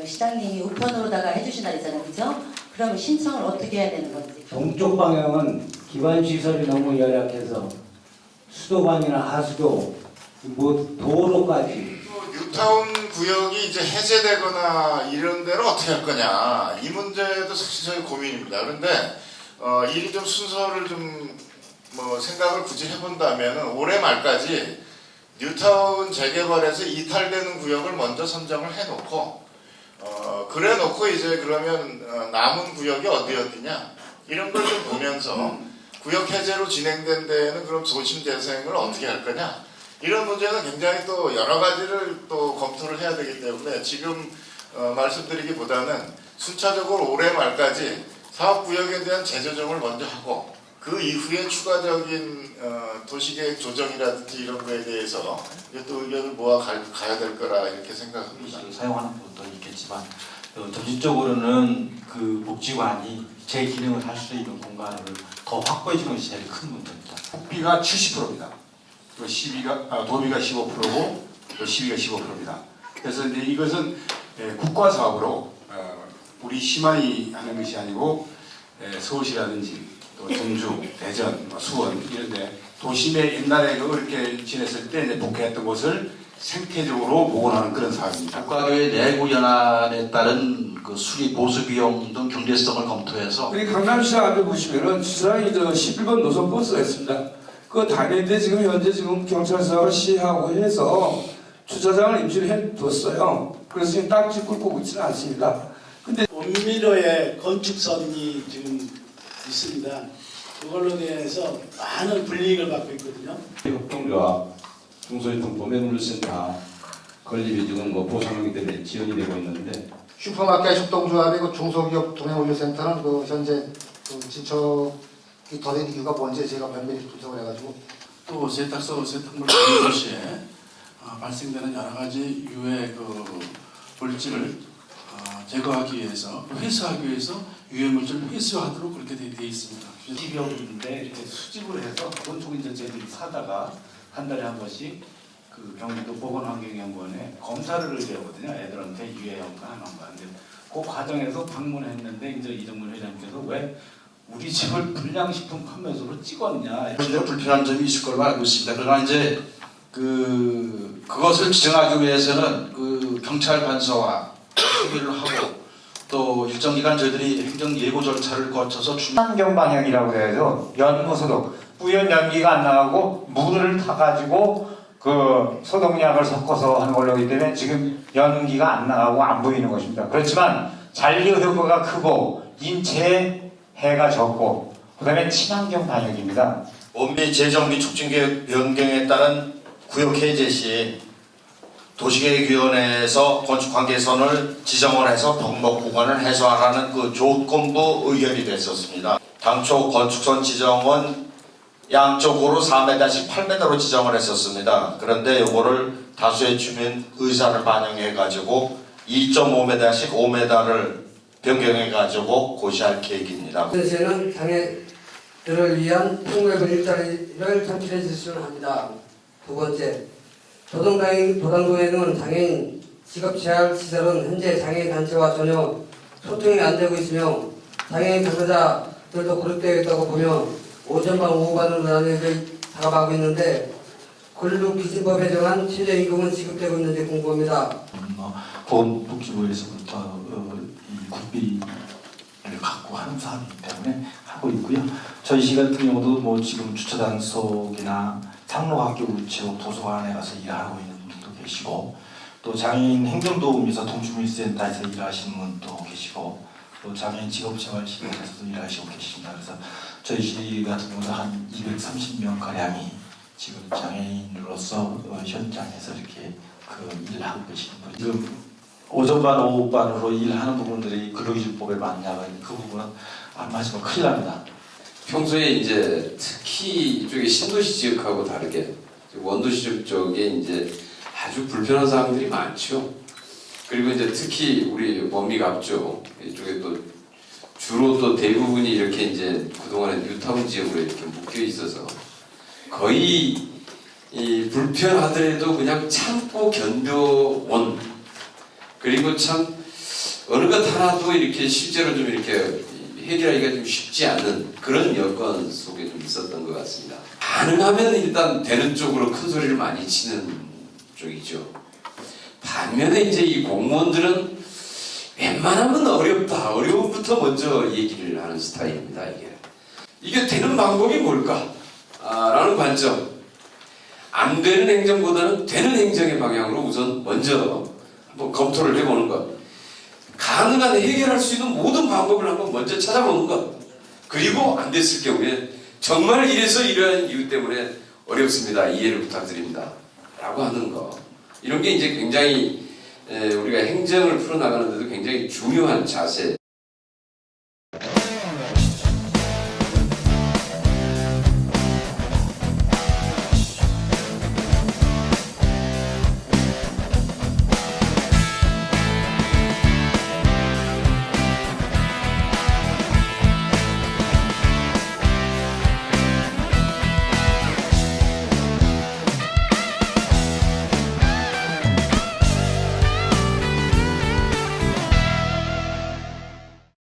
그 시장님이 우편으로다가 해주신다 했잖아요, 그죠? 그러면 신청을 어떻게 해야 되는 건지. 동쪽 방향은 기반 시설이 너무 열악해서 수도관이나 하수도 뭐 도로까지. 뉴타운 구역이 이제 해제되거나 이런 데는 어떻게 할 거냐, 이 문제도 사실 저희 고민입니다. 그런데 일이 좀 순서를 좀 뭐 생각을 굳이 해본다면 올해 말까지 뉴타운 재개발에서 이탈되는 구역을 먼저 선정을 해놓고 그래 놓고 이제 그러면 남은 구역이 어디냐 이런 걸 좀 보면서 구역 해제로 진행된 데에는 그럼 도심 재생을 어떻게 할 거냐, 이런 문제는 굉장히 또 여러 가지를 또 검토를 해야 되기 때문에 지금 말씀드리기보다는 순차적으로 올해 말까지 사업구역에 대한 재조정을 먼저 하고 그 이후에 추가적인 도시계획 조정이라든지 이런 거에 대해서 또 의견을 모아 가야 될 거라 이렇게 생각합니다. 사용하는 것도 있겠지만 점진적으로는 그 복지관이 제 기능을 할 수 있는 공간을 더 확보해 주는 것이 제일 큰 문제입니다. 국비가 70%입니다. 도비가 15%고 시비가 15%입니다. 그래서 이제 이것은 국가 사업으로 우리 시만이 하는 것이 아니고 서울시라든지 또 전주, 대전, 수원 이런데 도심에 옛날에 그렇게 지냈을 때 이제 복귀했던 곳을 생태적으로 복원하는 그런 사업입니다. 국가교회 내구 연한에 따른 그 수리 보수 비용 등 경제성을 검토해서 우리 강남시장 앞에 보시면은 주차장이 11번 노선 버스가 있습니다. 그 다니는데 지금 현재 지금 경찰서하고 시하고 해서 주차장을 임시로 해뒀어요. 그래서 지금 딱지 꿀고 있지는 않습니다. 근데 원미로의 건축선이 지금 있습니다. 그걸로 대해서 많은 불이익을 받고 있거든요. 협동조합, 중소유통도매물센터 건립이 지금 뭐 보상하기 때문에 지연이 되고 있는데, 슈퍼마켓 협동조합이고 중소기업 도매물류센터는 그 현재 그 진척이 더 된 이유가 뭔지 제가 면밀히 분석을 해가지고 또 세탁소 세탁물 관리 시에 발생되는 여러 가지 유해 그 물질을 제거하기 위해서, 회수하기 위해서 유해 물질을 회수하도록 그렇게 되어 있습니다. 지병인데 이렇게 수집을 해서 그쪽 이제 저희들이 사다가 한 달에 한 번씩 그 경기도 보건환경연구원에 검사를 의뢰하거든요. 애들한테 유해 연관 안 한가. 근데 그 과정에서 방문했는데 이제 이정문 회장님께서 왜 우리 집을 불량식품 판매소로 찍었냐. 현재 불편한 점이 있을 걸로 알고 있습니다. 그러나 이제 그것을 지정하기 위해서는 그 경찰 관서와 협의를 하고 또 일정 기간 저희들이 행정 예고 절차를 거쳐서 환경 방향이라고 해서 연무소독, 뿌연 연기가 안 나가고 물을 타가지고 그 소독약을 섞어서 하는 걸로 하기 때문에 지금 연기가 안 나가고 안 보이는 것입니다. 그렇지만 잔류 효과가 크고 인체에 해가 적고 그다음에 친환경 방역입니다. 원미 재정비 촉진계획 변경에 따른 구역 해제 시 도시계획위원회에서 건축관계선을 지정을 해서 덕목 구간을 해소하라는 그 조건부 의결이 됐었습니다. 당초 건축선 지정은 양쪽으로 4m씩 8m로 지정을 했었습니다. 그런데 이거를 다수의 주민 의사를 반영해 가지고 2.5m씩 5m를 변경해 가지고 고시할 계획입니다. 시는 장애들을 위한 통합 일자리를 창출해 주시면 합니다. 두 번째, 도당도에는 장애인 직업재활 시설은 현재 장애인 단체와 전혀 소통이 안 되고 있으며 장애인 당사자들도 그룹되어 있다고 보며 오전반 오후반으로 나뉘어져 작업하고 있는데 근로기준법에 정한 최저임금은 지급되고 있는지 궁금합니다. 보건복지부에서부터 이 국비를 갖고 하는 사업이기 때문에 하고 있고요. 저희 시 같은 경우도 뭐 지금 주차장 속이나 상로학교 우체국 도서관에 가서 일하고 있는 분도 계시고 또 장애인 행정도우미사 동주민센터에서 일하시는 분도 계시고 또 장애인 직업재활시설에서도 일하시고 계십니다. 그래서 저희 시 같은 경우도 한 230명 가량이 지금 장애인으로서 현장에서 이렇게 그 일하고 계시는 분이 지금 오전반 오후반으로 일하는 부분들이 근로기준법에 맞냐가 그 부분은 안 맞으면 큰일 납니다. 평소에 이제 특히 이쪽에 신도시 지역하고 다르게 원도시 쪽에 이제 아주 불편한 사항들이 많죠. 그리고 이제 특히 우리 원미갑 쪽 이쪽에 또 주로 또 대부분이 이렇게 이제 그동안에 뉴타운 지역으로 이렇게 묶여 있어서 거의 이 불편하더라도 그냥 참고 견뎌온, 그리고 참 어느 것 하나도 이렇게 실제로 좀 이렇게 해결하기가 좀 쉽지 않은 그런 여건 속에 좀 있었던 것 같습니다. 가능하면 일단 되는 쪽으로 큰 소리를 많이 치는 쪽이죠. 반면에 이제 이 공무원들은 웬만하면 어렵다. 어려움부터 먼저 얘기를 하는 스타일입니다. 이게 되는 방법이 뭘까? 라는 관점. 안 되는 행정보다는 되는 행정의 방향으로 우선 먼저 한번 검토를 해보는 것. 가능한 해결할 수 있는 모든 방법을 한번 먼저 찾아보는 것. 그리고 안 됐을 경우에 정말 이래서 이러한 이유 때문에 어렵습니다. 이해를 부탁드립니다. 라고 하는 것. 이런 게 이제 굉장히 우리가 행정을 풀어나가는데도 굉장히 중요한 자세.